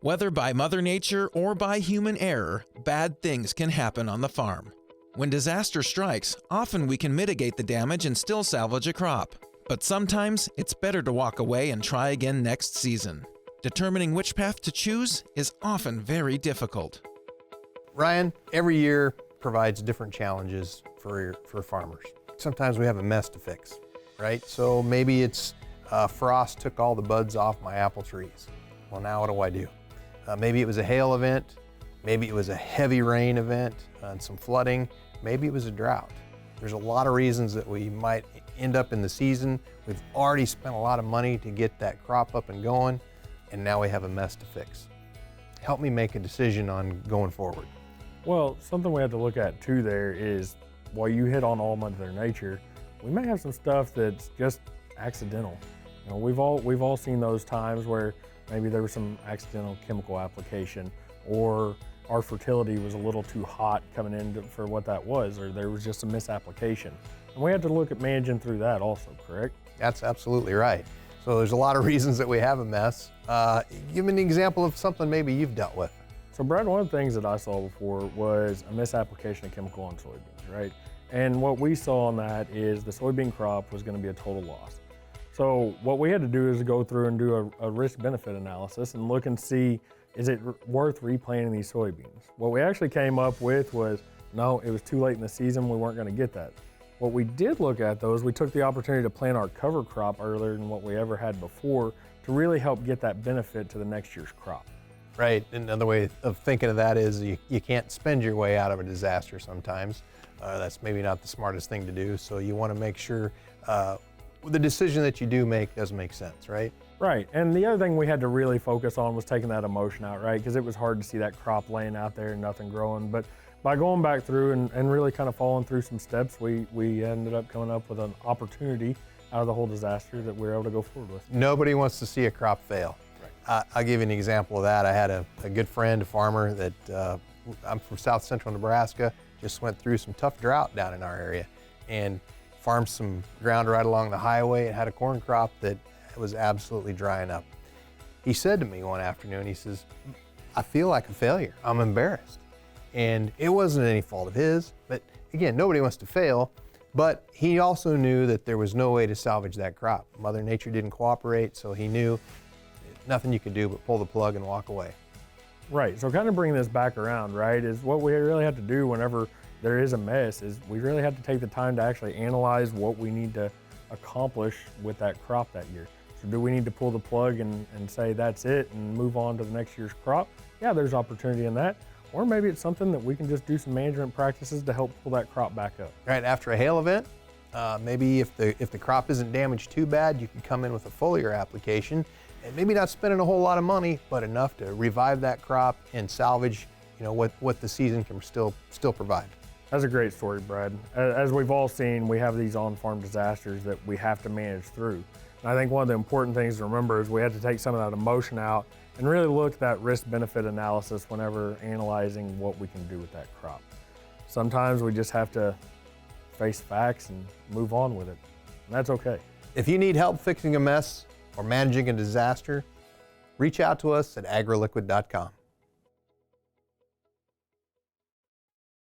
Whether by Mother Nature or by human error, bad things can happen on the farm. When disaster strikes, often we can mitigate the damage and still salvage a crop. But sometimes it's better to walk away and try again next season. Determining which path to choose is often very difficult. Ryan, every year provides different challenges for farmers. Sometimes we have a mess to fix, right? So maybe it's frost took all the buds off my apple trees. Well, now what do I do? Maybe it was a hail event, maybe it was a heavy rain event and some flooding, maybe it was a drought. There's a lot of reasons that we might end up in the season. We've already spent a lot of money to get that crop up and going, and now we have a mess to fix. Help me make a decision on going forward. Well, something we have to look at too there is, while you hit on all Mother Nature, we may have some stuff that's just accidental. You know, we've all seen those times where maybe there was some accidental chemical application, or our fertility was a little too hot coming in for what that was, or there was just a misapplication. And we had to look at managing through that also, correct? That's absolutely right. So there's a lot of reasons that we have a mess. Give me an example of something maybe you've dealt with. So Brad, one of the things that I saw before was a misapplication of chemical on soybeans, right? And what we saw on that is the soybean crop was going to be a total loss. So what we had to do is go through and do a risk-benefit analysis and look and see, is it worth replanting these soybeans? What we actually came up with was, no, it was too late in the season, we weren't going to get that. What we did look at though is we took the opportunity to plant our cover crop earlier than what we ever had before to really help get that benefit to the next year's crop. Right, another way of thinking of that is you can't spend your way out of a disaster sometimes. That's maybe not the smartest thing to do, so you want to make sure the decision that you do make does make sense, right? Right, and the other thing we had to really focus on was taking that emotion out, right? Because it was hard to see that crop laying out there and nothing growing. But by going back through and really kind of following through some steps, we ended up coming up with an opportunity out of the whole disaster that we were able to go forward with. Nobody wants to see a crop fail. Right. I'll give you an example of that. I had a good friend, a farmer that, I'm from south central Nebraska, just went through some tough drought down in our area and farmed some ground right along the highway and had a corn crop that was absolutely drying up. He said to me one afternoon, he says, I feel like a failure. I'm embarrassed. And it wasn't any fault of his, but again, nobody wants to fail, but he also knew that there was no way to salvage that crop. Mother Nature didn't cooperate, so he knew nothing you could do but pull the plug and walk away. Right, so kind of bringing this back around, right, is what we really have to do whenever there is a mess is we really have to take the time to actually analyze what we need to accomplish with that crop that year. So do we need to pull the plug and say that's it and move on to the next year's crop? Yeah, there's opportunity in that. Or maybe it's something that we can just do some management practices to help pull that crop back up. Right, after a hail event, maybe if the crop isn't damaged too bad, you can come in with a foliar application and maybe not spending a whole lot of money, but enough to revive that crop and salvage, you know, what the season can still provide. That's a great story, Brad. As we've all seen, we have these on-farm disasters that we have to manage through. And I think one of the important things to remember is we have to take some of that emotion out and really look at that risk-benefit analysis whenever analyzing what we can do with that crop. Sometimes we just have to face facts and move on with it, and that's okay. If you need help fixing a mess or managing a disaster, reach out to us at agriliquid.com.